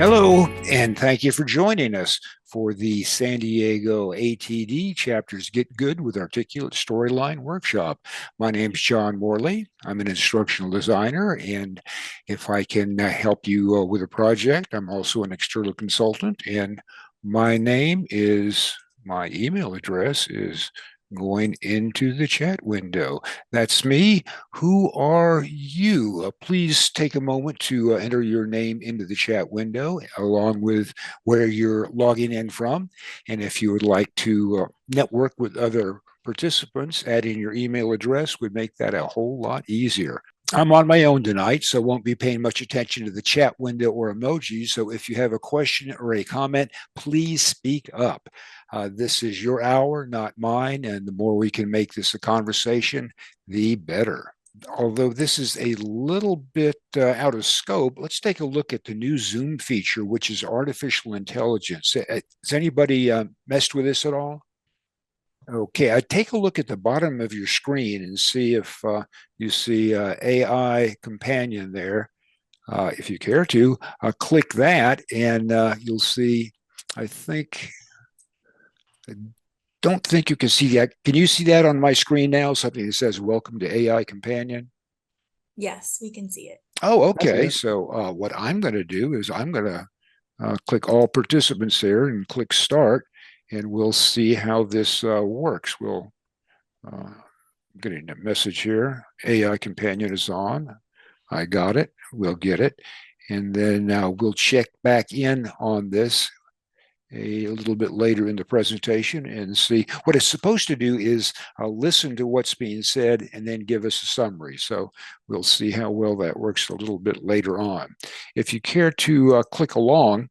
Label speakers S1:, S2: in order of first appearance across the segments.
S1: Hello, and thank you for joining us for the San Diego ATD Chapters Get Good with Articulate Storyline Workshop. My name is John Morley. I'm an instructional designer, and if I can help you with a project, I'm also an external consultant. And my email address is going into the chat window. That's me. Who are you? Please take a moment to enter your name into the chat window along with where you're logging in from. And if you would like to network with other participants, adding your email address would make that a whole lot easier. I'm on my own tonight, so won't be paying much attention to the chat window or emojis. So if you have a question or a comment, please speak up. This is your hour, not mine, and the more we can make this a conversation, the better. Although this is a little bit out of scope, let's take a look at the new Zoom feature, which is artificial intelligence. Has anybody messed with this at all? Okay, I take a look at the bottom of your screen and see if you see AI companion there. If you care to, click that and you'll see, I think, I don't think you can see that. Can you see that on my screen now? Something that says welcome to AI companion.
S2: Yes, we can see it.
S1: Oh, okay. So what I'm going to do is I'm going to click all participants there and click start, and we'll see how this works. We'll getting a message here. AI companion is on. I got it. We'll get it. And then we'll check back in on this a little bit later in the presentation and see what it's supposed to do is listen to what's being said and then give us a summary. So we'll see how well that works a little bit later on. If you care to click along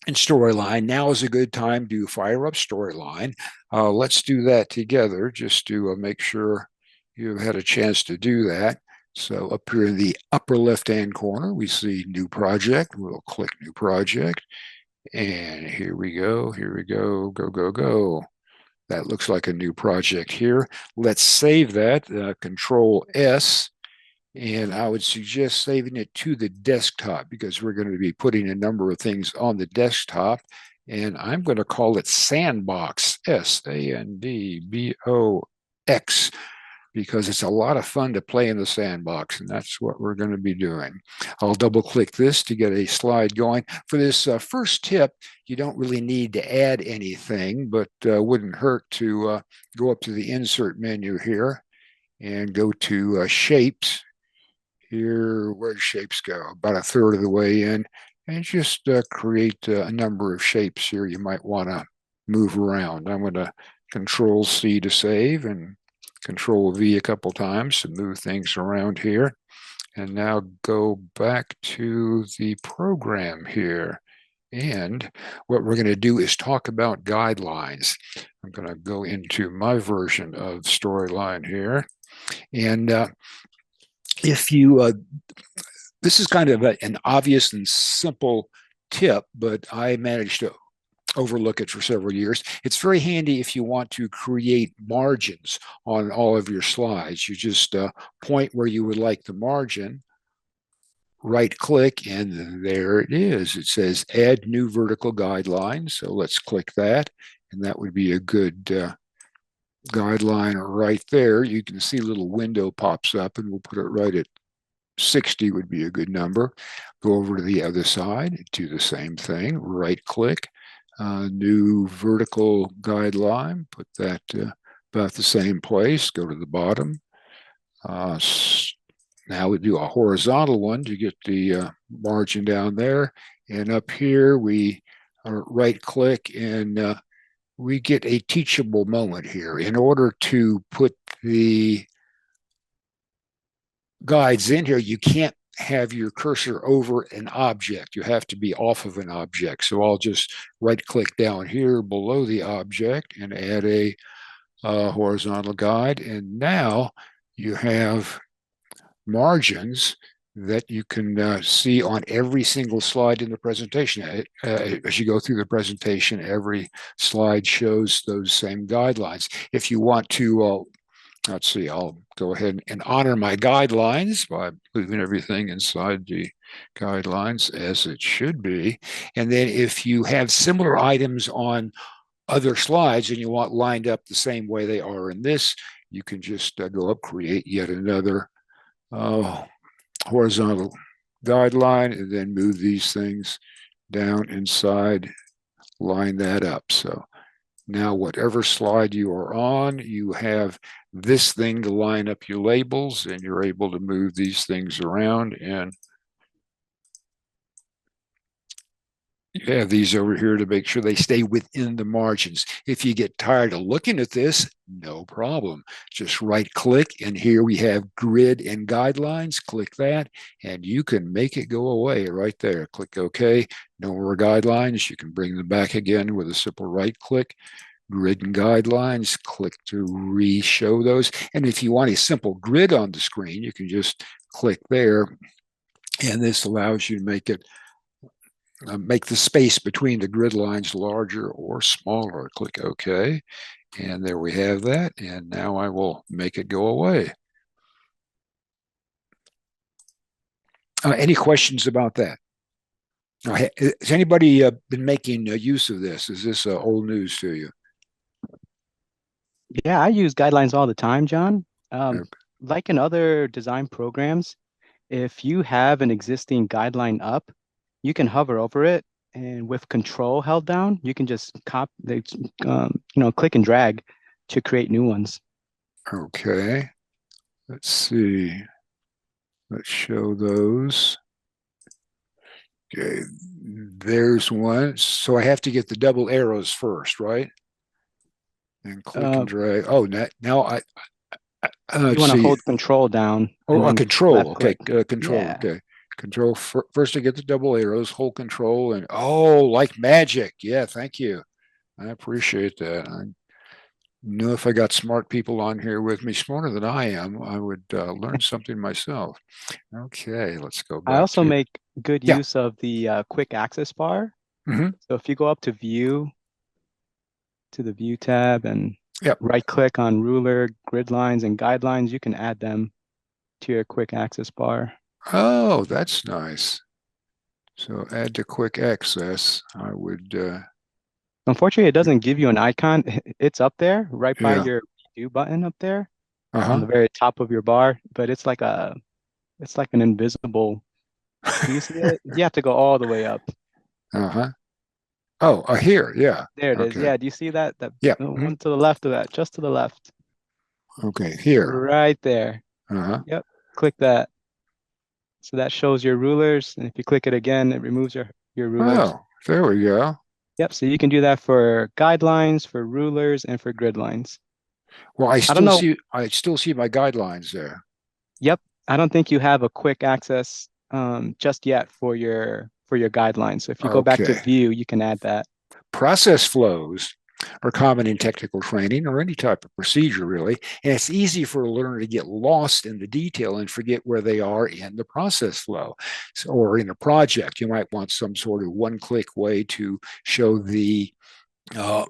S1: in Storyline, now is a good time to fire up Storyline. Let's do that together just to make sure you've had a chance to do that. So up here in the upper left-hand corner, we see New Project. We'll click New Project. And here we go. Here we go. Go, go, go. That looks like a new project here. Let's save that. Control S. And I would suggest saving it to the desktop because we're going to be putting a number of things on the desktop. And I'm going to call it Sandbox, Sandbox, because it's a lot of fun to play in the sandbox, and that's what we're going to be doing. I'll double click this to get a slide going. For this first tip, you don't really need to add anything, but wouldn't hurt to go up to the insert menu here and go to shapes. Here, where do shapes go? About a third of the way in, and just create a number of shapes here you might want to move around. I'm going to Control C to save and Control V a couple times to move things around here. And now go back to the program here. And what we're going to do is talk about guidelines. I'm going to go into my version of Storyline here. And if you, this is kind of an obvious and simple tip, but I managed to overlook it for several years. It's very handy if you want to create margins on all of your slides. You just point where you would like the margin, right click, and there it is. It says add new vertical guidelines. So let's click that, and that would be a good guideline right there. You can see a little window pops up, and we'll put it right at 60 would be a good number. Go over to the other side, do the same thing, right click, new vertical guideline, put that about the same place, go to the bottom. Now we do a horizontal one to get the margin down there. And up here, we right click and we get a teachable moment here. In order to put the guides in here, you can't have your cursor over an object. You have to be off of an object. So I'll just right click down here below the object and add a horizontal guide. And now you have margins that you can see on every single slide in the presentation. As you go through the presentation, every slide shows those same guidelines. If you want to let's see, I'll go ahead and honor my guidelines by moving everything inside the guidelines as it should be. And then if you have similar items on other slides and you want lined up the same way they are in this, you can just go up, create yet another horizontal guideline, and then move these things down inside, line that up. So now whatever slide you are on, you have this thing to line up your labels, and you're able to move these things around, and you have these over here to make sure they stay within the margins. If you get tired of looking at this, no problem. Just right click, and here we have grid and guidelines. Click that, and you can make it go away right there. Click OK. No more guidelines. You can bring them back again with a simple right click. Grid and guidelines, click to re-show those. And if you want a simple grid on the screen, you can just click there, and this allows you to make it make the space between the grid lines larger or smaller. Click OK, and there we have that. And now I will make it go away. Any questions about that? Has anybody been making use of this? Is this old news to you?
S3: Yeah, I use guidelines all the time, John.
S1: Okay.
S3: Like in other design programs, if you have an existing guideline up, you can hover over it, and with control held down, you can just click and drag to create new ones.
S1: Okay. Let's see. Let's show those. Okay. There's one. So I have to get the double arrows first, right? And click and drag. Oh, now
S3: You want to hold control down.
S1: Oh, control. Okay, control.
S3: Yeah.
S1: Okay, control. First, I get the double arrows. Hold control, and oh, like magic. Yeah, thank you. I appreciate that. I know if I got smart people on here with me, smarter than I am, I would learn something myself. Okay, let's go
S3: I
S1: back
S3: also
S1: to
S3: make good
S1: yeah.
S3: use of the quick access bar.
S1: Mm-hmm.
S3: So if you go up to view, to the view tab, and
S1: Yep.
S3: right click on ruler, grid lines, and guidelines, you can add them to your quick access bar.
S1: Oh, that's nice. So add to quick access. I would.
S3: Unfortunately, it doesn't give you an icon. It's up there right by
S1: Yeah.
S3: your view button up there
S1: Uh-huh.
S3: on the very top of your bar, but it's like an invisible. Do you see it? You have to go all the way up.
S1: Uh-huh. Oh, here. Yeah.
S3: There it is.
S1: Okay.
S3: Yeah. Do you see that? That
S1: Yeah.
S3: one to the left of that, just to the left.
S1: Okay. Here.
S3: Right there.
S1: Uh-huh.
S3: Yep. Click that. So that shows your rulers. And if you click it again, it removes your rulers.
S1: Oh, there we go.
S3: Yep. So you can do that for guidelines, for rulers, and for grid lines.
S1: Well, I
S3: don't know.
S1: still see my guidelines there.
S3: Yep. I don't think you have a quick access just yet for your guidelines. So if you go back to view, you can add that.
S1: Process flows are common in technical training or any type of procedure, really. And it's easy for a learner to get lost in the detail and forget where they are in the process flow. So, or in a project, you might want some sort of one-click way to show the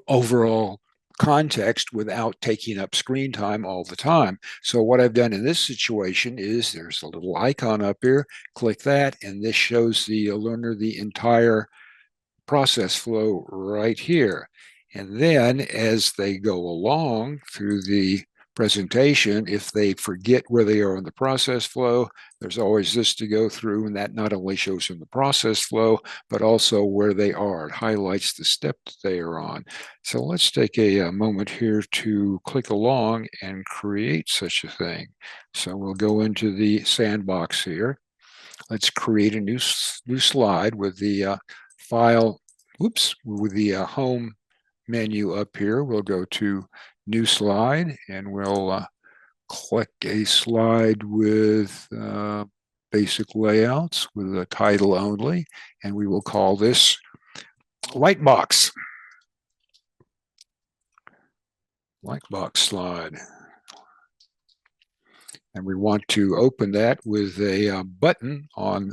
S1: overall context without taking up screen time all the time. So what I've done in this situation is there's a little icon up here, click that, and this shows the learner the entire process flow right here. And then as they go along through the presentation, if they forget where they are in the process flow, there's always this to go through, and that not only shows them the process flow, but also where they are. It highlights the step that they are on. So let's take a moment here to click along and create such a thing. So we'll go into the sandbox here. Let's create a new slide with the file, with the home menu up here. We'll go to new slide, and we'll click a slide with basic layouts with a title only, and we will call this Lightbox. Lightbox slide. And we want to open that with a button on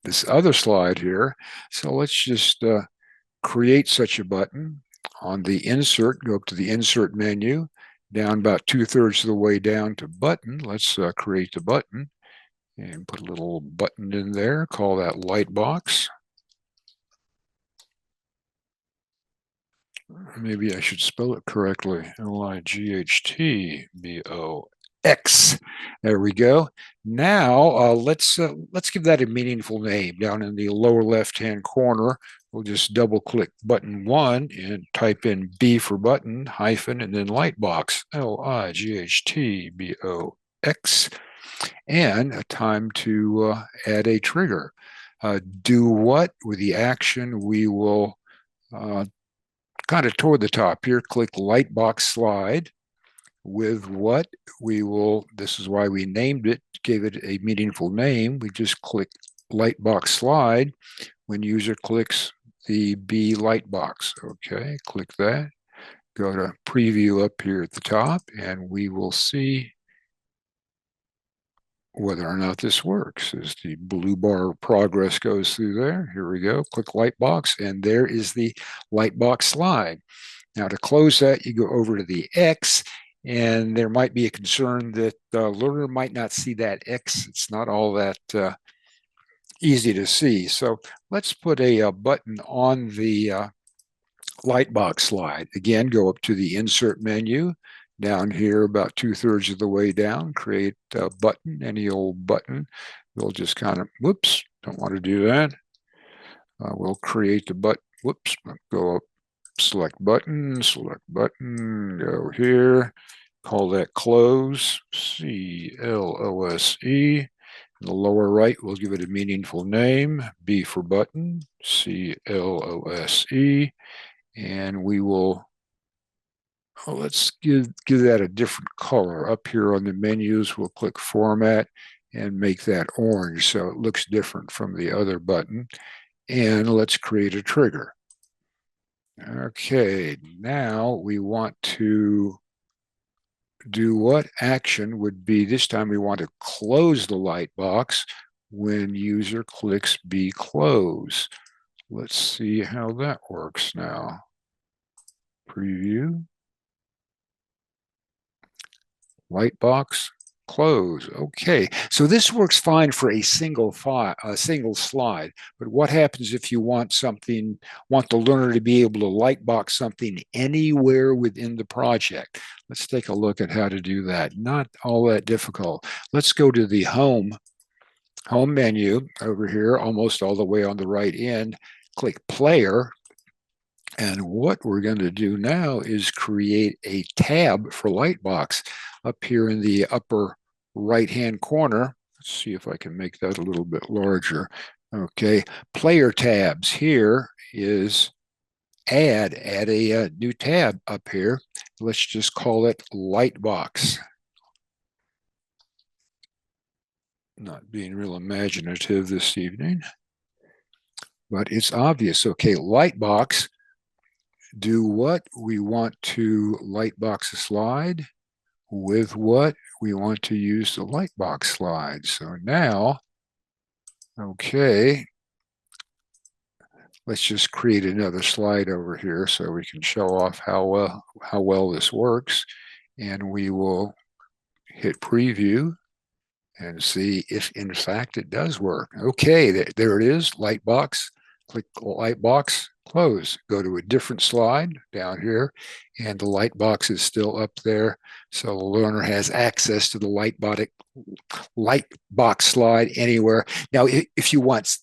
S1: this other slide here. So let's just create such a button. On the insert, go up to the insert menu, down about 2/3 of the way down to button. Let's create the button. and put a little button in there, call that light box. Maybe I should spell it correctly. Lightbox. There we go. Now let's give that a meaningful name. Down in the lower left-hand corner, we'll just double-click button 1 and type in B for button hyphen and then lightbox. Lightbox. And time to add a trigger. Do what with the action? We will kind of toward the top here, click Lightbox Slide. With what we will, this is why we named it, gave it a meaningful name. We just click Lightbox Slide when user clicks the B Lightbox. Okay, click that. Go to Preview up here at the top, and we will see whether or not this works. As the blue bar of progress goes through there. Here we go. Click Lightbox, and there is the Lightbox Slide. Now to close that, you go over to the X, and there might be a concern that the learner might not see that X. It's not all that easy to see. So let's put a button on the Lightbox slide. Again, go up to the Insert menu. Down here, about 2/3 of the way down, create a button, any old button. We'll just kind of, whoops, don't want to do that. We'll create the button, whoops, go up, select button, go here, call that close, C-L-O-S-E. In the lower right, we'll give it a meaningful name, B for button, C-L-O-S-E, and we will, let's give that a different color. Up here on the menus, we'll click Format and make that orange so it looks different from the other button. And let's create a trigger. Okay, now we want to do what action would be, this time we want to close the light box when user clicks B close. Let's see how that works now. Preview. Light box, close. Okay, so this works fine for a single slide. But what happens if you want the learner to be able to lightbox something anywhere within the project? Let's take a look at how to do that. Not all that difficult. Let's go to the home menu over here, almost all the way on the right end. Click Player. And what we're going to do now is create a tab for Lightbox up here in the upper right-hand corner. Let's see if I can make that a little bit larger. Okay, player tabs here is add a new tab up here. Let's just call it Lightbox. Not being real imaginative this evening, but it's obvious. Okay, Lightbox. Do what? We want to lightbox a slide. With what? We want to use the lightbox slide. So now, okay, let's just create another slide over here so we can show off how well this works. And we will hit preview and see if in fact it does work. Okay, there it is, Lightbox. Click Lightbox, close. Go to a different slide down here, and the Lightbox is still up there. So the learner has access to the Lightbox slide anywhere. Now, if you want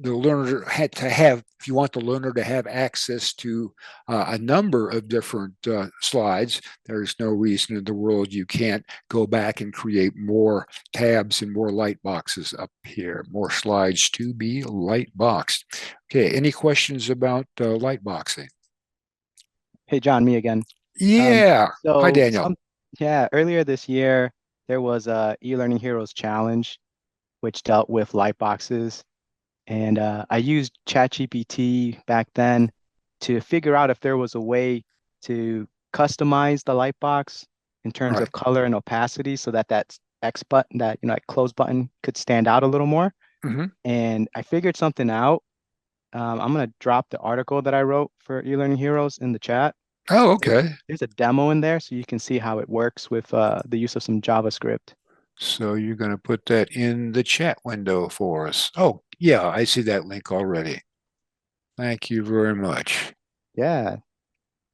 S1: the learner if you want the learner to have access to a number of different slides, there's no reason in the world you can't go back and create more tabs and more light boxes up here, more slides to be light boxed. Okay, any questions about light boxing?
S3: Hey, John, me again.
S1: Yeah. Hi, Daniel.
S3: Earlier this year, there was a eLearning Heroes Challenge, which dealt with light boxes. And I used ChatGPT back then to figure out if there was a way to customize the lightbox in terms of color and opacity so that X button, that close button could stand out a little more. And I figured something out. I'm going to drop the article that I wrote for eLearning Heroes in the chat.
S1: Oh, okay.
S3: There's a demo in there so you can see how it works with the use of some JavaScript.
S1: So you're going to put that in the chat window for us. Oh, yeah, I see that link already. Thank you very much.
S3: Yeah.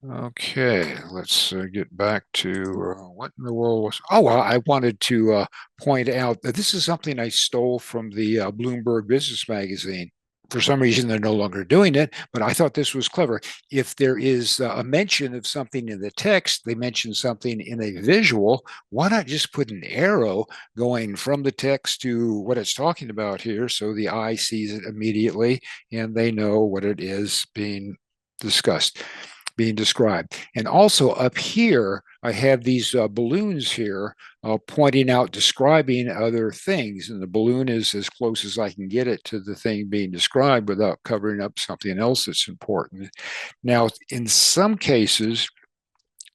S1: Okay, let's get back to what in the world was. Oh, well, I wanted to point out that this is something I stole from the Bloomberg Business Magazine. For some reason, they're no longer doing it, but I thought this was clever. If there is a mention of something in the text, they mention something in a visual, why not just put an arrow going from the text to what it's talking about here so the eye sees it immediately and they know what it is being discussed, being described. And also up here, I have these balloons here pointing out, describing other things. And the balloon is as close as I can get it to the thing being described without covering up something else that's important. Now, in some cases,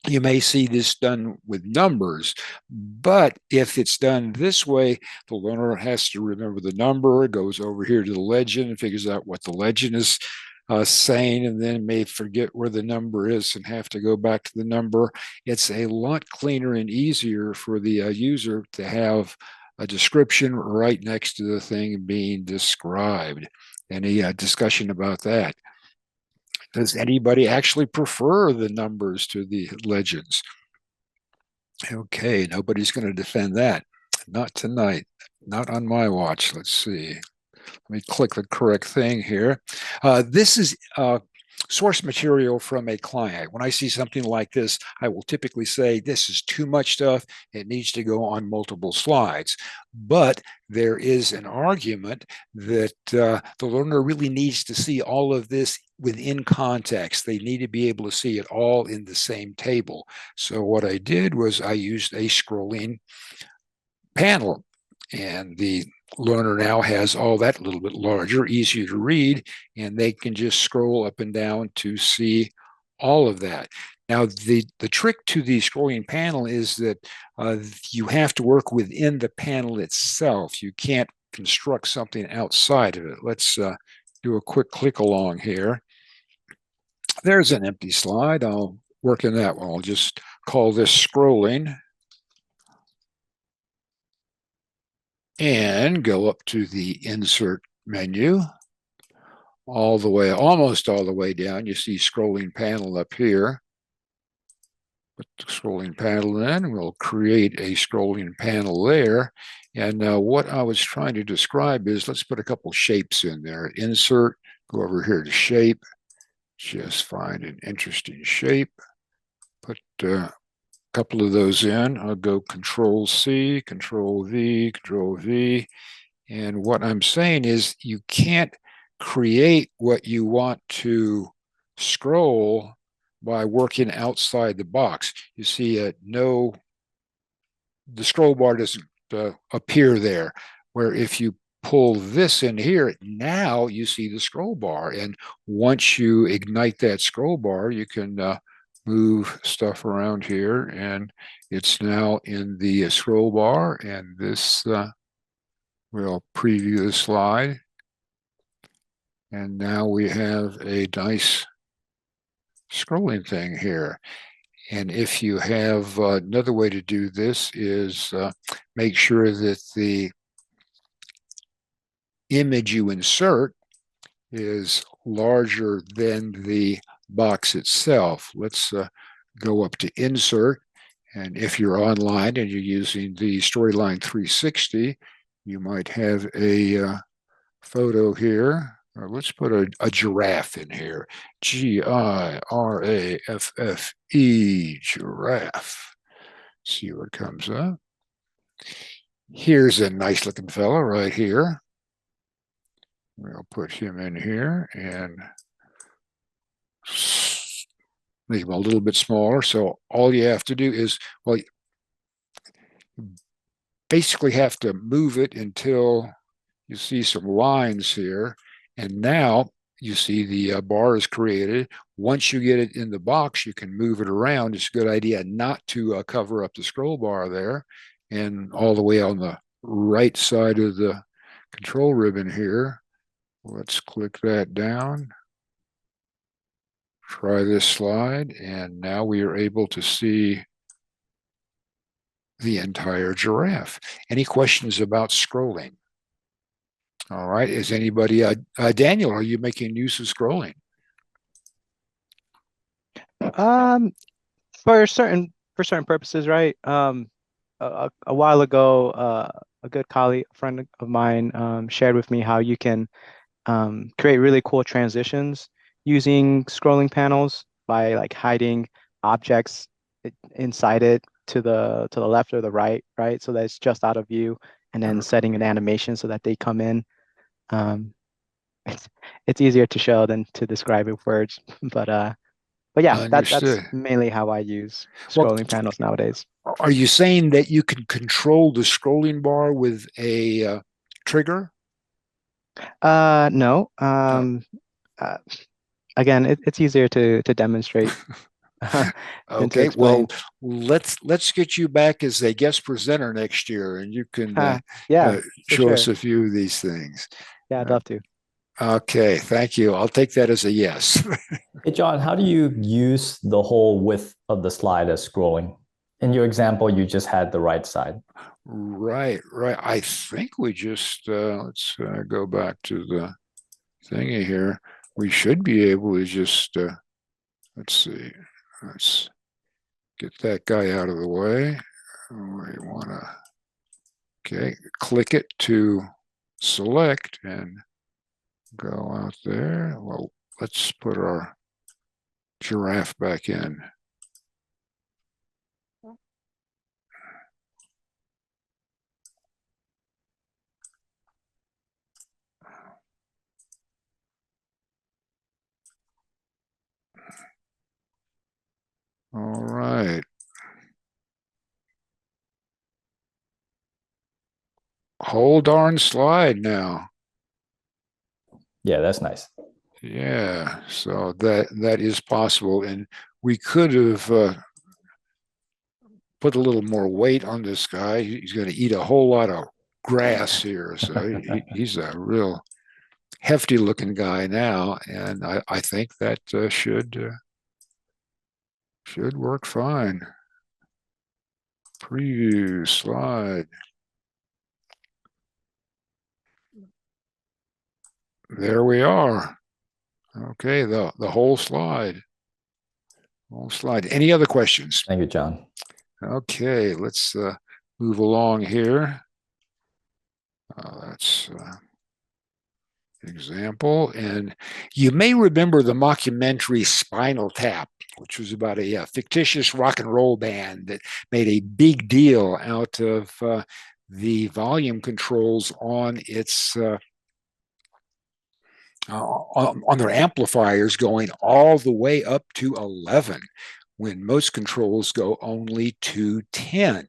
S1: you may see this done with numbers, but if it's done this way, the learner has to remember the number, goes over here to the legend and figures out what the legend is saying, and then may forget where the number is and have to go back to the number. It's a lot cleaner and easier for the user to have a description right next to the thing being described. Any discussion about that? Does anybody actually prefer the numbers to the legends? Okay, nobody's going to defend that. Not tonight. Not on my watch. Let's see. Let me click the correct thing here. This is source material from a client. When I see something like this, I will typically say, this is too much stuff. It needs to go on multiple slides. But there is an argument that the learner really needs to see all of this within context. They need to be able to see it all in the same table. So what I did was I used a scrolling panel, and the learner now has all that a little bit larger, easier to read, and they can just scroll up and down to see all of that. Now, the trick to the scrolling panel is that you have to work within the panel itself. You can't construct something outside of it. Let's do a quick click along here. There's an empty slide. I'll work in that one. I'll just call this scrolling and go up to the insert menu all the way, almost all the way down. You see scrolling panel up here. Put the scrolling panel in, we'll create a scrolling panel there. And what I was trying to describe is, let's put a couple shapes in there. Insert, go over here to shape, just find an interesting shape. Put a couple of those in. I'll go Control C, Control V, Control V. And what I'm saying is you can't create what you want to scroll by working outside the box. You see, the scroll bar doesn't appear there, where if you pull this in here, now you see the scroll bar. And once you ignite that scroll bar, you can move stuff around here, and it's now in the scroll bar. And this we'll preview the slide. And now we have a nice scrolling thing here. And if you have another way to do this is make sure that the image you insert is larger than the box itself. Let's go up to Insert. And if you're online and you're using the Storyline 360, you might have a photo here. Let's put a giraffe in here. Giraffe, giraffe. See what comes up. Here's a nice looking fellow right here. We'll put him in here and make him a little bit smaller. So all you have to do is, well, you basically have to move it until you see some lines here. And now you see the bar is created. Once you get it in the box, you can move it around. It's a good idea not to cover up the scroll bar there. And all the way on the right side of the control ribbon here, let's click that down. Try this slide, and now we are able to see the entire giraffe. Any questions about scrolling? All right. Is anybody, Daniel, are you making use of scrolling?
S3: Um, for certain purposes, right? A while ago, a good colleague, a friend of mine, shared with me how you can create really cool transitions using scrolling panels by like hiding objects inside it to the left or the right, right? So that it's just out of view, and then setting an animation so that they come in. Um, it's it's easier to show than to describe with words, but yeah, that's
S1: Understood.
S3: mainly how I use
S1: Well,
S3: scrolling panels nowadays.
S1: are you saying that you can control the scrolling bar with a trigger?
S3: No.
S1: Uh,
S3: Uh, Again, it's easier to demonstrate than to
S1: okay. Well,
S3: explain.
S1: let's get you back as a guest presenter next year, and you can
S3: Yeah, for
S1: show us
S3: sure.
S1: a few of these things.
S3: Yeah, I'd love to.
S1: Okay. Thank you. I'll take that as a yes.
S4: Hey, John, how do you use the whole width of the slide as scrolling? In your example, you just had the right side.
S1: Right, right. I think we just let's go back to the thingy here. We should be able to just let's see. Let's get that guy out of the way. We want to click it to select and go out there. Well, let's put our giraffe back in. All right. Whole darn slide now.
S4: Yeah, that's nice.
S1: Yeah, so that is possible, and we could have put a little more weight on this guy. He's going to eat a whole lot of grass here, so he's a real hefty looking guy now, and I think that should work fine. Preview slide. There we are. Okay, the whole slide. Whole slide. Any other questions?
S4: Thank you, John.
S1: Okay, let's move along here. That's example. And you may remember the mockumentary Spinal Tap, which was about a fictitious rock and roll band that made a big deal out of the volume controls on its on their amplifiers going all the way up to 11 when most controls go only to 10.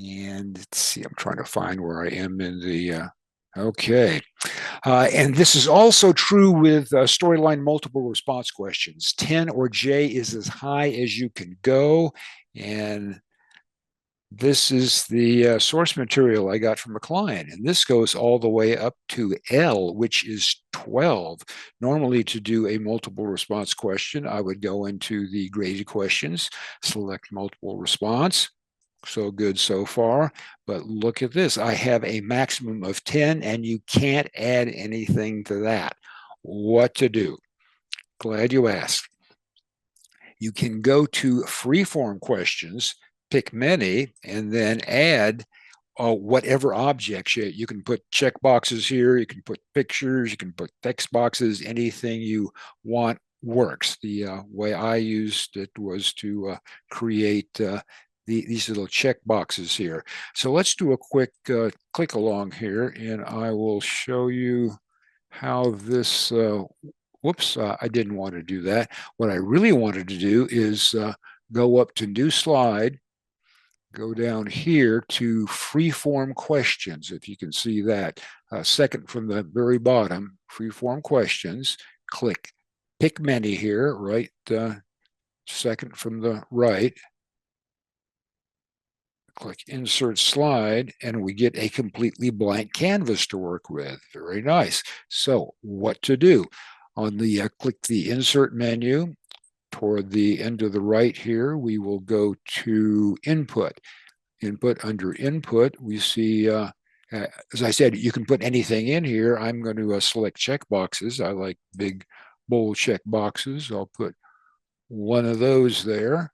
S1: And let's see, I'm trying to find where I am in the okay. And this is also true with storyline multiple response questions. 10 or J is as high as you can go. And this is the source material I got from a client. And this goes all the way up to L, which is 12. Normally, to do a multiple response question, I would go into the graded questions, select multiple response. So good so far, but look at this. I have a maximum of 10 and you can't add anything to that. What to do? Glad you asked. You can go to freeform questions, pick many, and then add whatever objects. You can put check boxes here, you can put pictures, you can put text boxes, anything you want works. The way I used it was to create these little check boxes here. So let's do a quick click along here, and I will show you how this, whoops, I didn't want to do that. What I really wanted to do is go up to new slide, go down here to freeform questions, if you can see that. Second from the very bottom, freeform questions, click pick many here, right, second from the right, click insert slide, and we get a completely blank canvas to work with. Very nice. So what to do? On the click the insert menu, toward the end of the right here, we will go to input. input. Under input, we see, as I said, you can put anything in here. I'm going to select check boxes. I like big, bold check boxes. I'll put one of those there.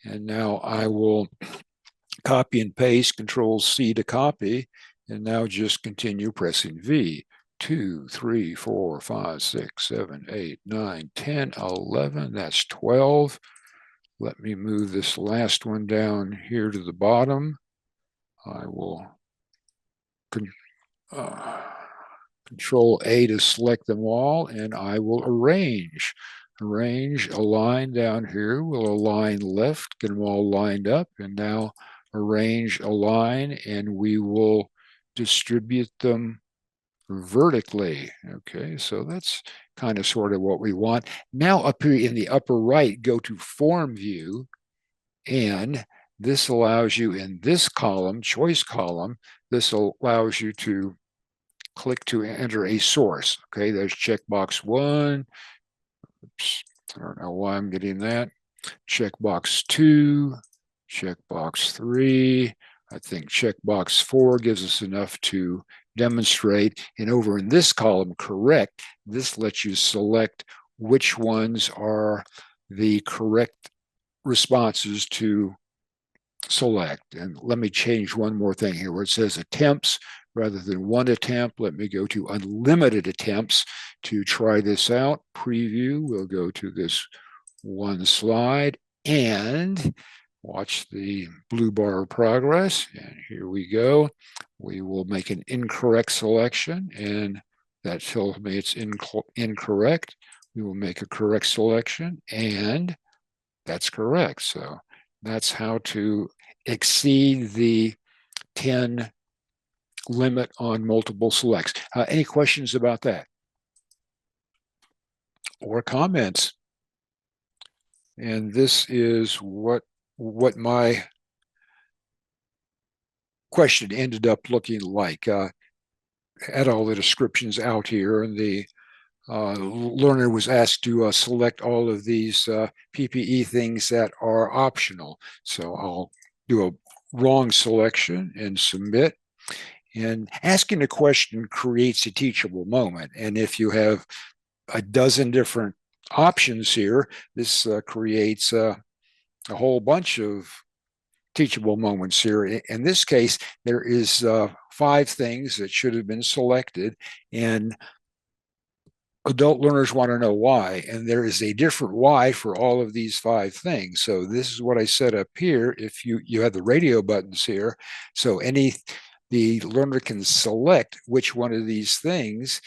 S1: And now I will copy and paste, Control C to copy, and now just continue pressing V. 2, 3, 4, 5, 6, 7, 8, 9, 10, 11. That's 12. Let me move this last one down here to the bottom. I will Control A to select them all, and I will arrange. Arrange, align down here. We'll align left, get them all lined up, and now arrange, align, and we will distribute them vertically. Okay, so that's kind of sort of what we want. Now up here in the upper right, go to Form View, and this allows you in this column, choice column, this allows you to click to enter a source. Okay, there's checkbox 1. Oops, I don't know why I'm getting that. Checkbox 2, checkbox 3. I think checkbox 4 gives us enough to demonstrate. And over in this column, correct, this lets you select which ones are the correct responses to select. And let me change one more thing here where it says attempts rather than one attempt. Let me go to unlimited attempts to try this out. Preview, we'll go to this one slide and watch the blue bar of progress. And here we go. We will make an incorrect selection, and that tells me it's incorrect. We will make a correct selection, and that's correct. So that's how to exceed the 10 limit on multiple selects. Any questions about that? Or comments? And this is what my question ended up looking like. Had all the descriptions out here, and the learner was asked to select all of these PPE things that are optional. So I'll do a wrong selection and submit. And asking a question creates a teachable moment. And if you have a dozen different options here, this creates a whole bunch of teachable moments here. In this case, there is 5 things that should have been selected, and adult learners want to know why, and there is a different why for all of these 5 things. So this is what I set up here. If you have the radio buttons here, so the learner can select which one of these things.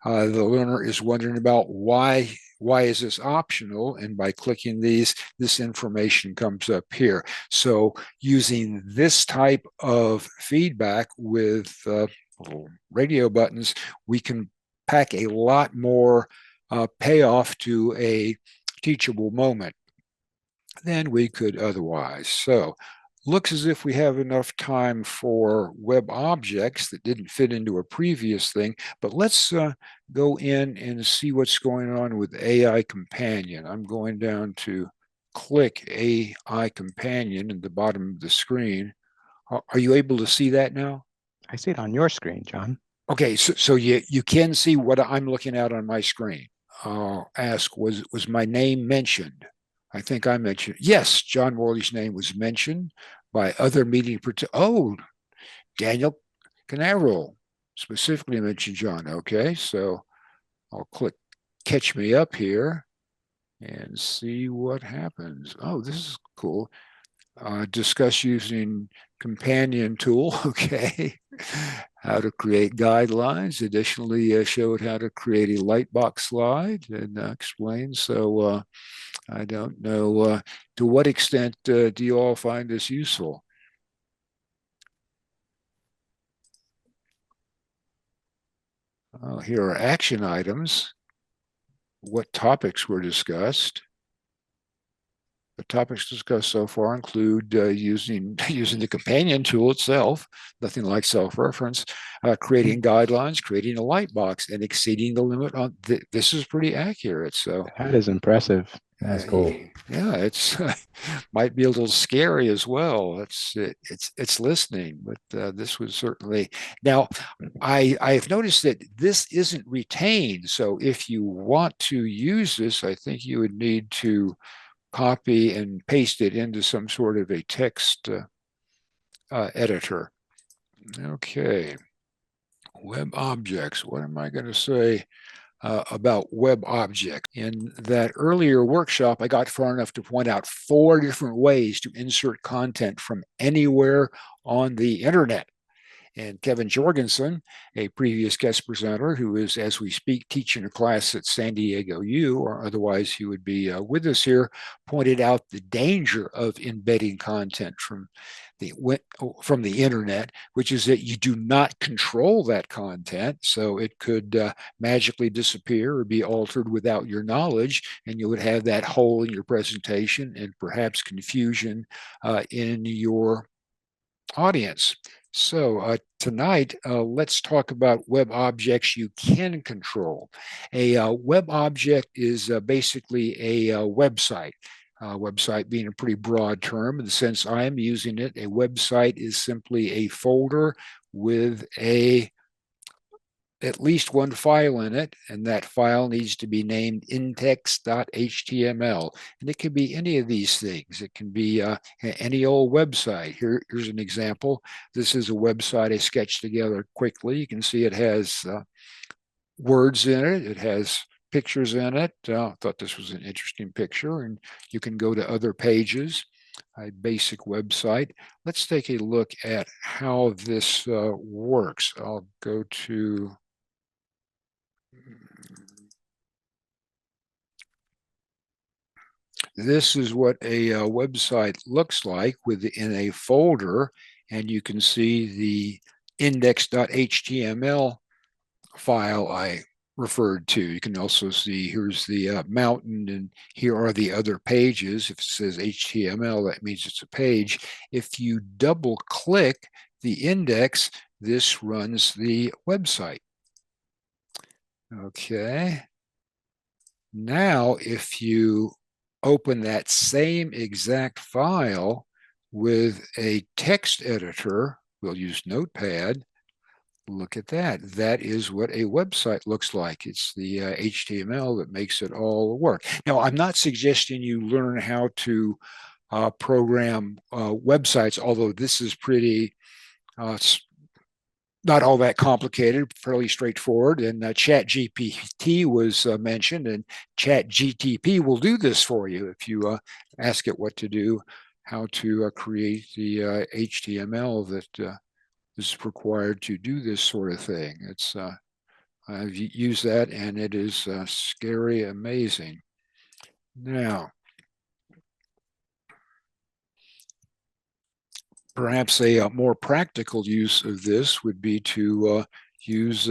S1: The learner is wondering about why is this optional, and by clicking these, this information comes up here. So using this type of feedback with little radio buttons, we can pack a lot more payoff to a teachable moment than we could otherwise. So looks as if we have enough time for web objects that didn't fit into a previous thing, but let's go in and see what's going on with AI Companion. I'm going down to click AI Companion at the bottom of the screen. Are you able to see that now?
S3: I see it on your screen, John.
S1: Okay, so you can see what I'm looking at on my screen. I'll ask, was my name mentioned? I think I mentioned, yes, John Morley's name was mentioned by other meeting participants. Oh, Daniel Canaro specifically mentioned John. Okay, so I'll click catch me up here and see what happens. Oh, this is cool. Discuss using companion tool. Okay, how to create guidelines. Additionally, showed how to create a lightbox slide and explain. So I don't know to what extent do you all find this useful? Here are action items. What topics were discussed? The topics discussed so far include using the companion tool itself, nothing like self-reference, creating guidelines, creating a light box, and exceeding the limit on this is pretty accurate. So
S3: that is impressive.
S4: That's cool.
S1: Yeah, it's might be a little scary as well. It's listening, but this was certainly. Now, I've noticed that this isn't retained. So if you want to use this, I think you would need to copy and paste it into some sort of a text editor. Okay, web objects. What am I going to say about web objects? In that earlier workshop, I got far enough to point out 4 different ways to insert content from anywhere on the internet. And Kevin Jorgensen, a previous guest presenter who is, as we speak, teaching a class at San Diego U, or otherwise he would be with us here, pointed out the danger of embedding content from the internet, which is that you do not control that content, so it could magically disappear or be altered without your knowledge, and you would have that hole in your presentation and perhaps confusion in your audience. So tonight, let's talk about web objects you can control. A web object is basically a website. Website being a pretty broad term in the sense I am using it. A website is simply a folder with at least one file in it, and that file needs to be named index.html. And it can be any of these things. It can be any old website. Here's an example. This is a website I sketched together quickly. You can see it has words in it. It has pictures in it. I thought this was an interesting picture, and you can go to other pages. A basic website. Let's take a look at how this works. I'll go to this is what a website looks like within a folder, and you can see the index.html file I referred to. You can also see here's the mountain, and here are the other pages. If it says HTML, that means it's a page. If you double click the index, this runs the website. Okay. Now, if you open that same exact file with a text editor, we'll use Notepad. Look at that. That is what a website looks like. It's the HTML that makes it all work. Now, I'm not suggesting you learn how to program websites, although this is pretty not all that complicated, fairly straightforward. And ChatGPT was mentioned, and ChatGTP will do this for you if you ask it what to do, how to create the HTML that is required to do this sort of thing. It's I've used that, and it is scary, amazing. Now, perhaps a more practical use of this would be to use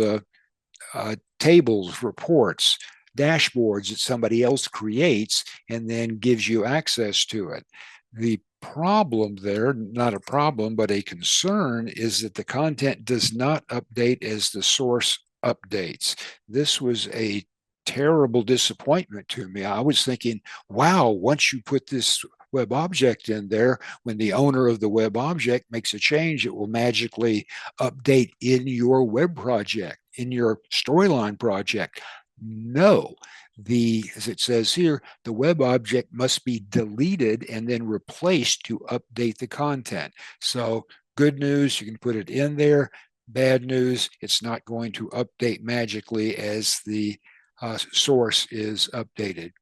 S1: tables, reports, dashboards that somebody else creates and then gives you access to it. The problem there, not a problem, but a concern, is that the content does not update as the source updates. This was a terrible disappointment to me. I was thinking, wow, once you put this web object in there, when the owner of the web object makes a change, it will magically update in your web project, in your storyline project. No, as it says here, the web object must be deleted and then replaced to update the content. So good news, you can put it in there. Bad news, it's not going to update magically as the source is updated.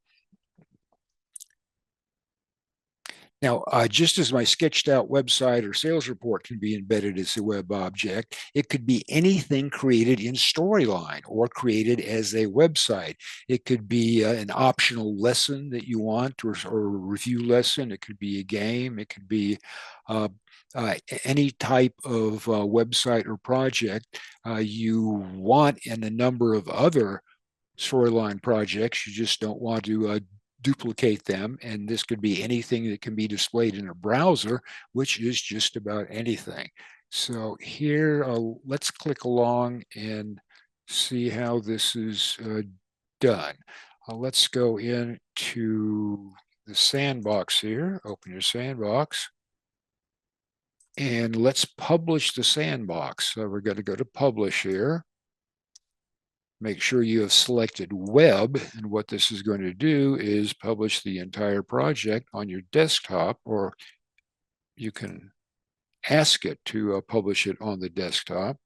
S1: Now, just as my sketched out website or sales report can be embedded as a web object, it could be anything created in Storyline or created as a website. It could be an optional lesson that you want, or a review lesson. It could be a game. It could be any type of website or project you want in a number of other Storyline projects. You just don't want to duplicate them, and this could be anything that can be displayed in a browser, which is just about anything. So here, let's click along and see how this is done. Let's go into the sandbox here. Open your sandbox. And let's publish the sandbox. So we're going to go to publish here. Make sure you have selected web. And what this is going to do is publish the entire project on your desktop, or you can ask it to publish it on the desktop.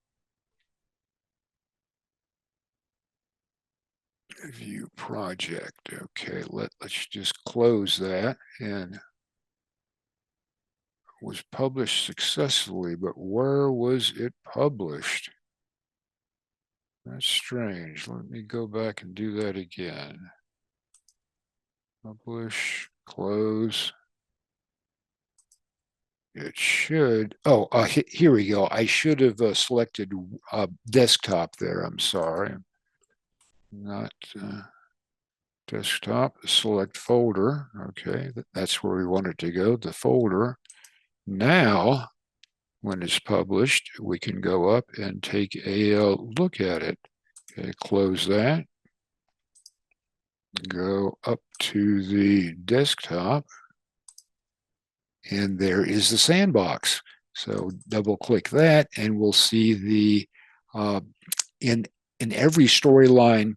S1: View project. Okay, let's just close that. And was published successfully, but where was it published? That's strange. Let me go back and do that again. Publish, close. It should, here we go. I should have selected desktop there. I'm sorry. Not desktop, select folder. Okay, that's where we want it to go, the folder. Now, when it's published, we can go up and take a look at it. Okay, close that. Go up to the desktop, and there is the sandbox. So double click that, and we'll see the in every storyline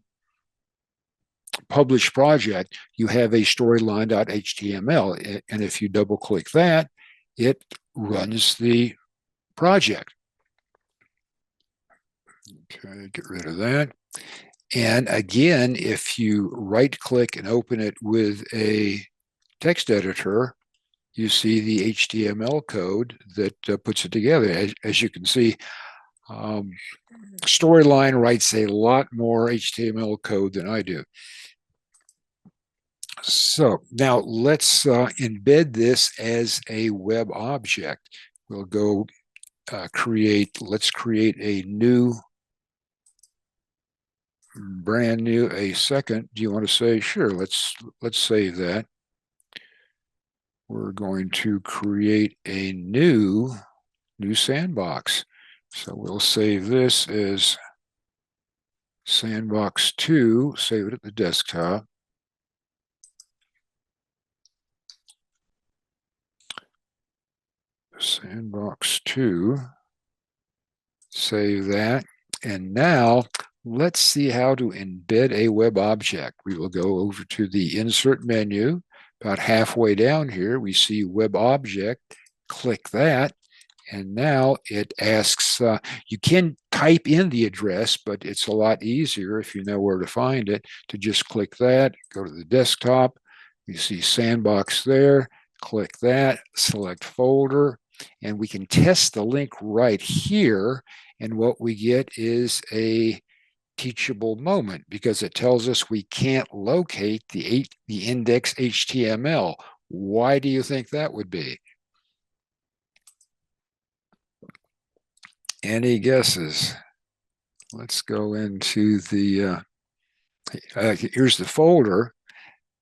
S1: published project, you have a storyline.html, and if you double click that, it runs the project. Okay, get rid of that. And again, if you right click and open it with a text editor, you see the HTML code that puts it together. As you can see, Storyline writes a lot more HTML code than I do. So now let's embed this as a web object. We'll go let's create a new, brand new, a second. Do you want to say, sure, let's save that. We're going to create a new sandbox. So we'll save this as sandbox 2, save it at the desktop. Sandbox 2, save that. And now let's see how to embed a web object. We will go over to the insert menu. About halfway down here, we see web object. Click that. And now it asks, you can type in the address, but it's a lot easier if you know where to find it, to just click that, go to the desktop. You see sandbox there. Click that, select folder, and we can test the link right here. And what we get is a teachable moment, because it tells us we can't locate the index HTML. Why do you think that would be? Any guesses? Let's go into the, here's the folder.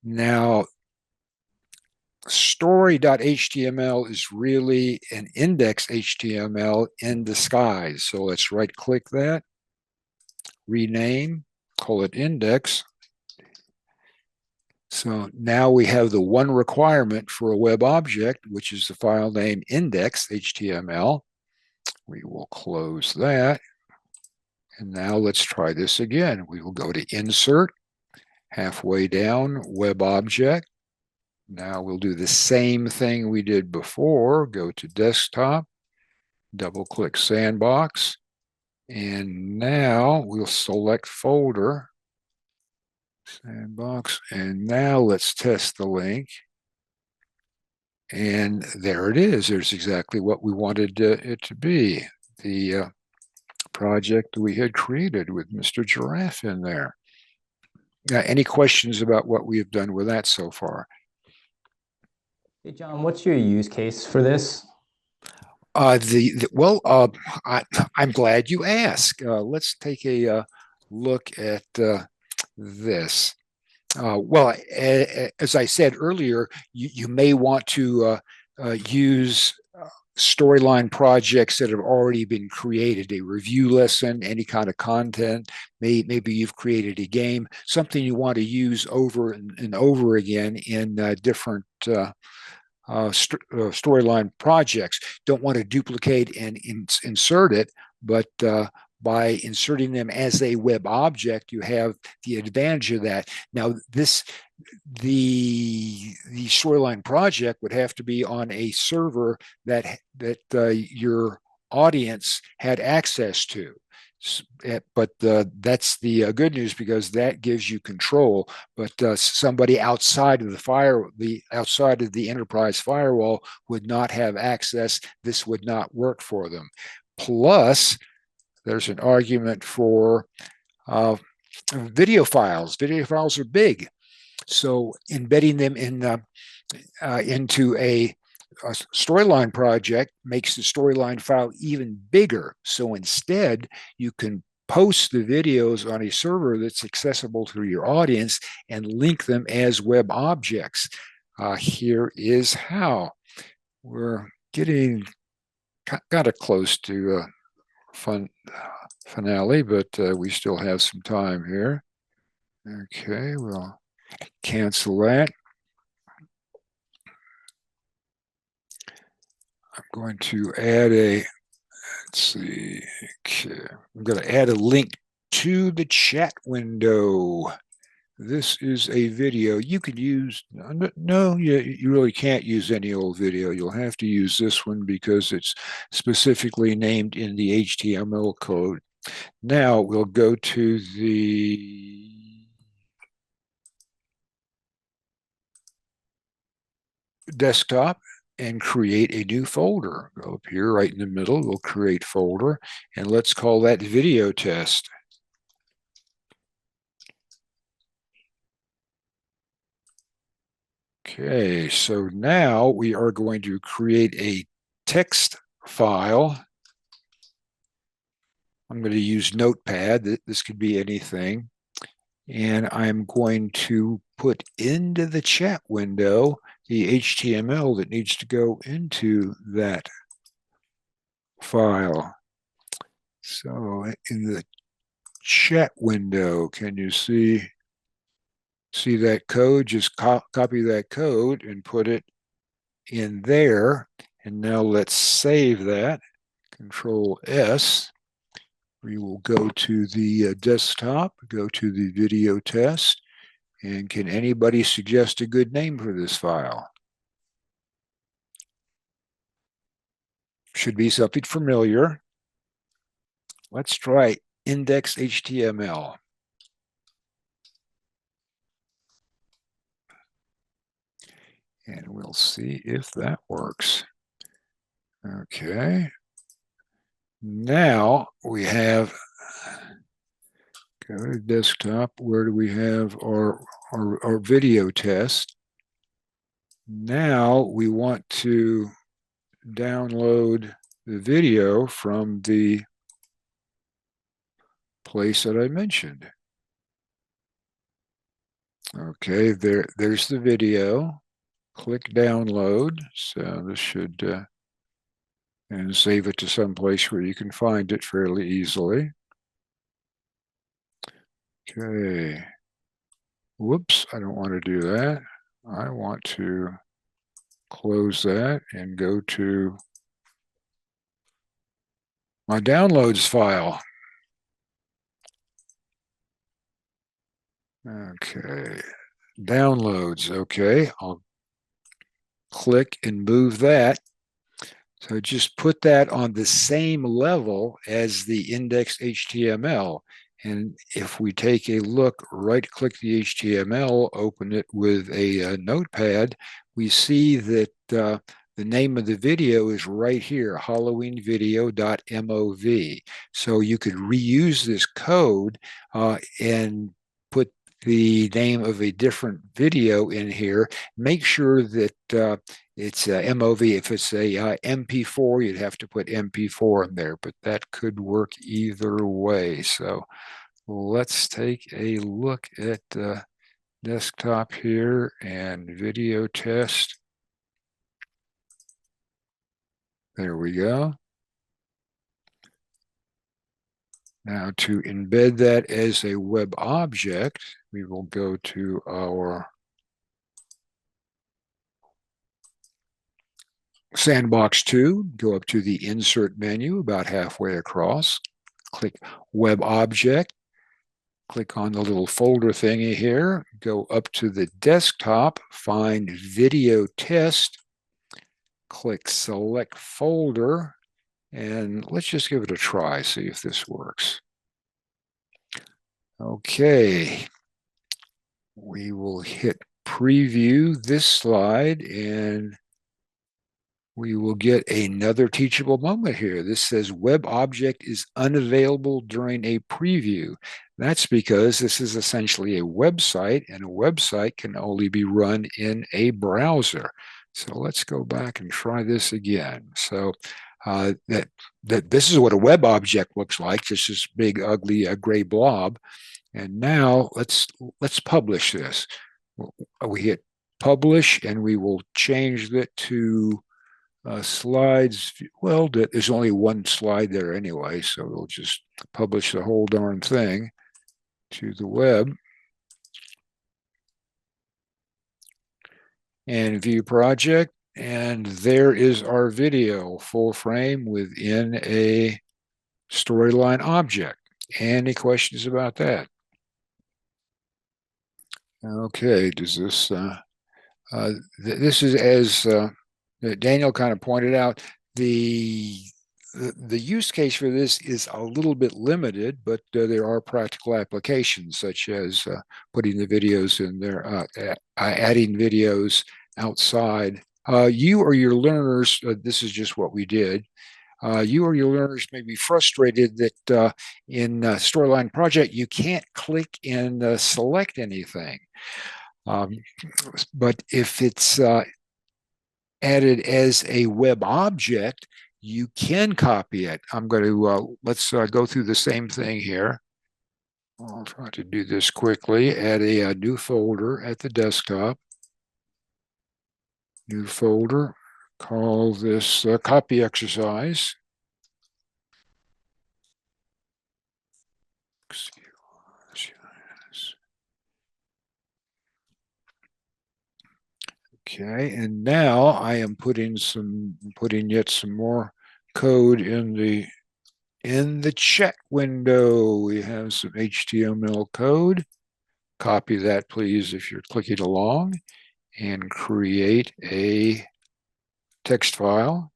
S1: Now, story.html is really an index HTML in disguise. So let's right click that, rename, call it index. So now we have the one requirement for a web object, which is the file name index.html. We will close that. And now let's try this again. We will go to insert, halfway down, web object. Now we'll do the same thing we did before. Go to desktop, double click sandbox, and now we'll select folder, sandbox, and now let's test the link. And there it is. There's exactly what we wanted it to be. The project we had created with Mr. Giraffe in there. Any questions about what we have done with that so far?
S4: Hey, John, what's your use case for this?
S1: I'm glad you asked. Let's take a look at this. Well, as I said earlier, you may want to use storyline projects that have already been created, a review lesson, any kind of content. Maybe you've created a game, something you want to use over and over again in different storyline projects. Don't want to duplicate and insert it, but by inserting them as a web object, you have the advantage of that. Now, the storyline project would have to be on a server that your audience had access to. But that's the good news, because that gives you control. But somebody outside of outside of the enterprise firewall would not have access. This would not work for them. Plus, there's an argument for video files. Video files are big, so embedding them into a storyline project makes the storyline file even bigger. So instead, you can post the videos on a server that's accessible to your audience and link them as web objects. Here is how. We're getting kind of close to finale, but we still have some time here. Okay, we'll cancel that. I'm going to add let's see, okay. I'm going to add a link to the chat window. This is a video. You could use, no, you really can't use any old video. You'll have to use this one because it's specifically named in the HTML code. Now we'll go to the desktop and create a new folder. Go up here right in the middle, we'll create folder, and let's call that video test. Okay, so now we are going to create a text file. I'm going to use Notepad. This could be anything. And I'm going to put into the chat window the HTML that needs to go into that file. So in the chat window, can you see that code? Just copy that code and put it in there. And now let's save that. Control S. We will go to the desktop, go to the video test, and can anybody suggest a good name for this file? Should be something familiar. Let's try index.html. And we'll see if that works. Okay. Now we have, go to desktop, where do we have our video test? Now we want to download the video from the place that I mentioned. Okay, there's the video. Click download. So this should, and save it to some place where you can find it fairly easily. Okay. Whoops, I don't want to do that. I want to close that and go to my downloads file. Okay, downloads. Okay, I'll click and move that. So just put that on the same level as the index.html. And if we take a look, right-click the HTML, open it with a notepad, we see that the name of the video is right here, halloweenvideo.mov. So you could reuse this code and put the name of a different video in here. Make sure that it's MOV. If it's a MP4, you'd have to put MP4 in there, but that could work either way. So let's take a look at desktop here and video test. There we go. Now to embed that as a web object, we will go to our Sandbox 2, go up to the Insert menu about halfway across, click Web Object, click on the little folder thingy here, go up to the desktop, find Video Test, click Select Folder, and let's just give it a try, see if this works. Okay, we will hit Preview this slide, and we will get another teachable moment here. This says web object is unavailable during a preview. That's because this is essentially a website, and a website can only be run in a browser. So let's go back and try this again. So that this is what a web object looks like, just this big, ugly, gray blob. And now let's publish this. We hit publish, and we will change it to slides. Well, there's only one slide there anyway, so we'll just publish the whole darn thing to the web. And view project, and there is our video, full frame within a storyline object. Any questions about that? Okay, does this, this is as Daniel kind of pointed out, the use case for this is a little bit limited, but there are practical applications such as putting the videos in there, adding videos outside. You or your learners, this is just what we did. You or your learners may be frustrated that in Storyline Project, you can't click and select anything. But if it's added as a web object, you can copy it. I'm going to, let's go through the same thing here. I'll try to do this quickly. Add a new folder at the desktop. New folder. Call this copy exercise. Okay, and now I am putting yet some more code in the chat window. We have some HTML code. Copy that, please, if you're clicking along, and create a text file.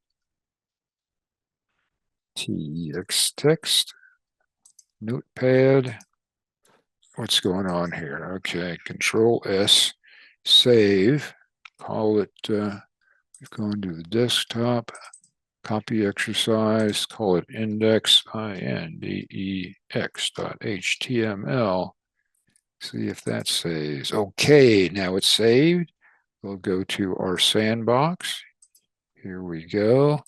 S1: text, notepad. What's going on here? Okay, Control S, save. Call it, we've gone to the desktop, copy exercise, call it index.html. See if that saves. Okay, now it's saved. We'll go to our sandbox. Here we go.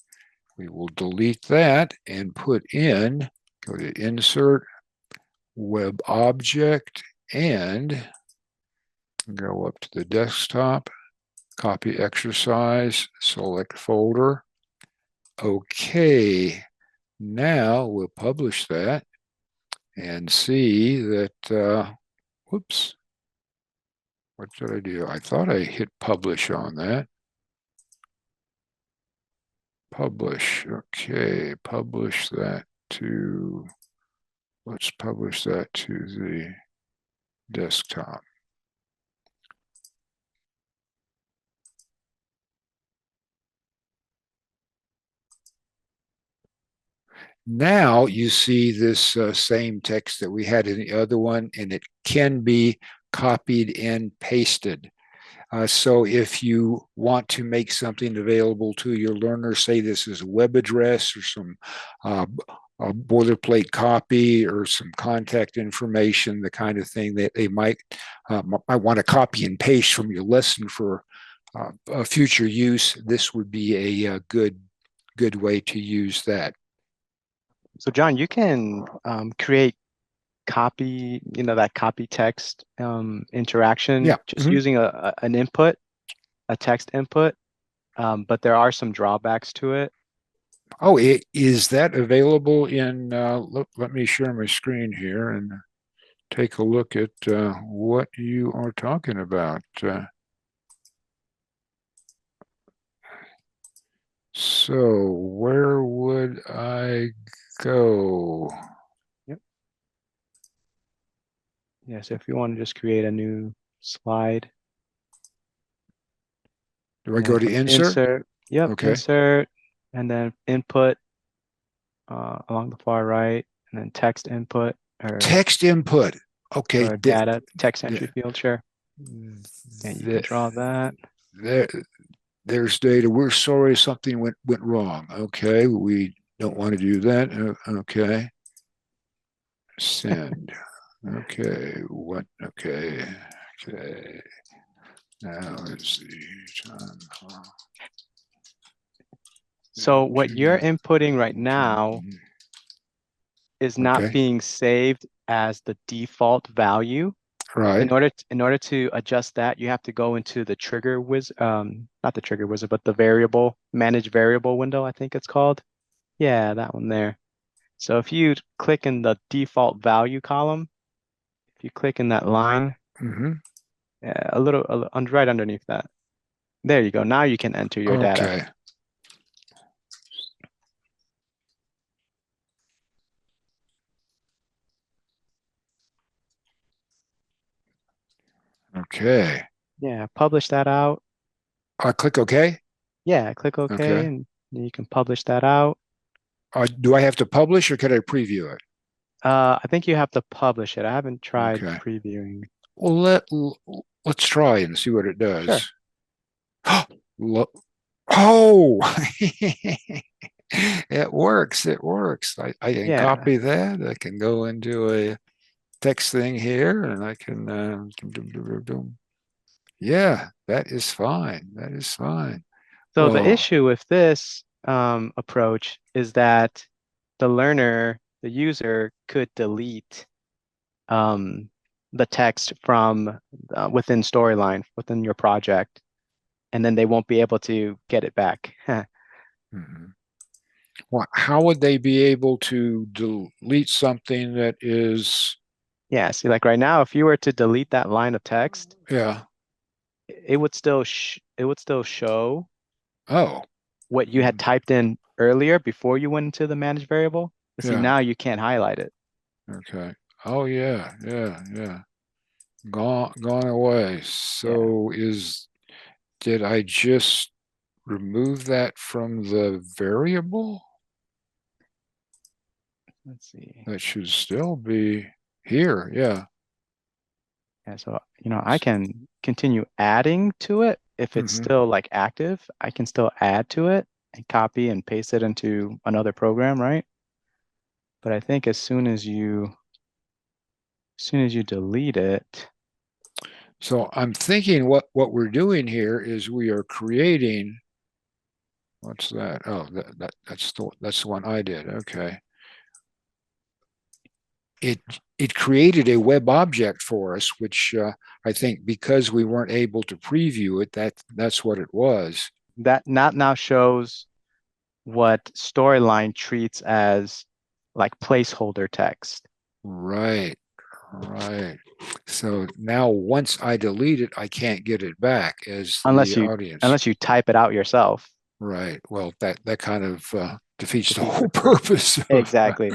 S1: We will delete that and put in, go to Insert, Web Object, and go up to the desktop, copy exercise, select folder. Okay, now we'll publish that and see that, whoops, what did I do? I thought I hit publish on that. Publish, okay, publish that to, let's publish that to the desktop. Now you see this same text that we had in the other one, and it can be copied and pasted. So if you want to make something available to your learners, say this is a web address or some a boilerplate copy or some contact information, the kind of thing that they might want to copy and paste from your lesson for a future use, this would be a good way to use that.
S3: So John, you can create copy, that copy text interaction just using an input, a text input. But there are some drawbacks to it.
S1: Oh, is that available in, let me share my screen here and take a look at what you are talking about. So where would I go?
S3: Yep. Yeah, so if you want to just create a new slide.
S1: Do I go to insert?
S3: Insert, yep,
S1: Okay.
S3: insert, and then input along the far right, and then text input or
S1: Text input. Okay.
S3: data text entry field, sure. Yeah, you can draw that.
S1: There's data. We're sorry something went wrong. Okay, we don't want to do that. Okay. Send. Okay. What? Okay. Okay. Now let's see. John.
S3: So what you're inputting right now is not
S1: Okay.
S3: being saved as the default value.
S1: Right.
S3: In order to adjust that, you have to go into the trigger wizard, not the trigger wizard, but the variable, manage variable window, I think it's called. Yeah, that one there. So if you click in the default value column, if you click in that line, yeah, right underneath that. There you go. Now you can enter your data.
S1: Okay. Okay.
S3: Yeah, publish that out.
S1: I click OK.
S3: Yeah, click OK,
S1: Okay.
S3: and you can publish that out.
S1: Do I have to publish or can I preview it?
S3: I think you have to publish it. I haven't tried
S1: Okay.
S3: previewing.
S1: Well, let's try and see what it
S3: Sure.
S1: does. Oh, it works. It works. I can
S3: Yeah.
S1: copy that. I can go into a text thing here and I can, yeah, that is fine. That is fine.
S3: So the
S1: Well,
S3: issue with this approach is that the learner, the user, could delete the text from within Storyline, within your project, and then they won't be able to get it back.
S1: well, how would they be able to delete something that is,
S3: Yeah, see, like right now, if you were to delete that line of text,
S1: yeah,
S3: it would still show
S1: oh,
S3: what you had typed in earlier before you went into the managed variable. But see,
S1: yeah,
S3: now you can't highlight it.
S1: okay. Oh, yeah, yeah. Gone away.
S3: Yeah,
S1: So did I just remove that from the variable?
S3: let's see.
S1: That should still be here. Yeah.
S3: Yeah, so I can continue adding to it if it's
S1: Mm-hmm.
S3: still like active. I can still add to it and copy and paste it into another program, right? But I think as soon as you delete it,
S1: So I'm thinking what we're doing here is we are creating, what's that? Oh, that's the one I did. Okay. It created a web object for us, which I think because we weren't able to preview it, that's what it was.
S3: that now shows what Storyline treats as like placeholder text.
S1: Right. So now once I delete it, I can't get it back as
S3: Unless
S1: the
S3: you
S1: audience.
S3: type it out yourself.
S1: Right. Well, that kind of defeats the
S3: Defeats
S1: whole
S3: the purpose.
S1: purpose of
S3: Exactly.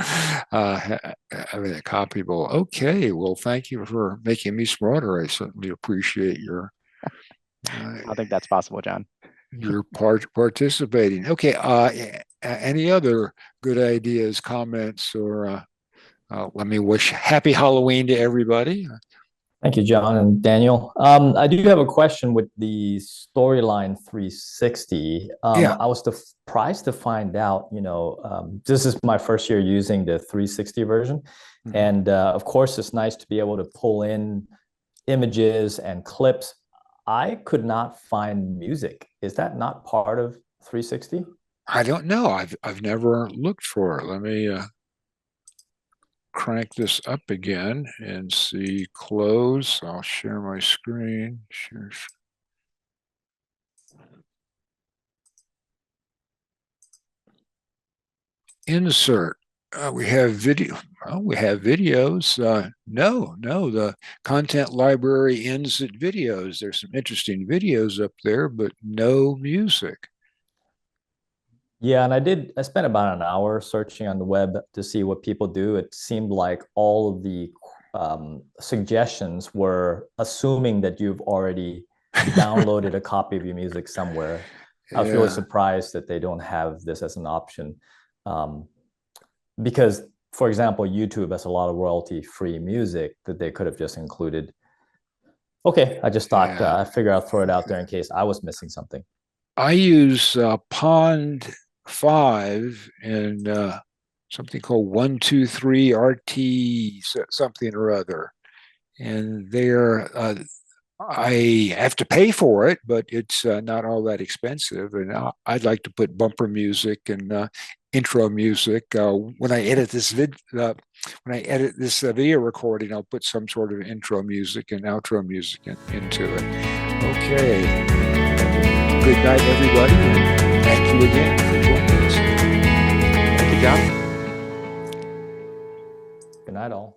S1: having it copyable. Okay. Well, thank you for making me smarter. I certainly appreciate your
S3: I think that's possible, John.
S1: participating. Okay. Any other good ideas, comments, or let me wish happy Halloween to everybody.
S4: Thank you, John and Daniel. I do have a question with the Storyline 360.
S1: Yeah.
S4: I was surprised to find out, this is my first year using the 360 version.
S1: Mm-hmm.
S4: And of course, it's nice to be able to pull in images and clips. I could not find music. Is that not part of 360?
S1: I don't know. I've never looked for it. Let me crank this up again and see close. I'll share my screen. Share. Insert. We have video. Well, we have videos. No, the content library ends at videos. There's some interesting videos up there, but no music.
S4: Yeah, and I spent about an hour searching on the web to see what people do. It seemed like all of the suggestions were assuming that you've already downloaded a copy of your music somewhere. I was really
S1: Yeah.
S4: surprised that they don't have this as an option. Because, for example, YouTube has a lot of royalty-free music that they could have just included. Okay, I just thought
S1: Yeah.
S4: I figured I'd throw it out there in case I was missing something.
S1: I use Pond 5 and something called 123 RT something or other. And I have to pay for it, but it's not all that expensive. And I'd like to put bumper music and intro music. When I edit this video recording, I'll put some sort of intro music and outro music into it. Okay. Good night, everybody, and thank you again for joining us.
S3: Thank you, John.
S4: Good night, all. Thank you.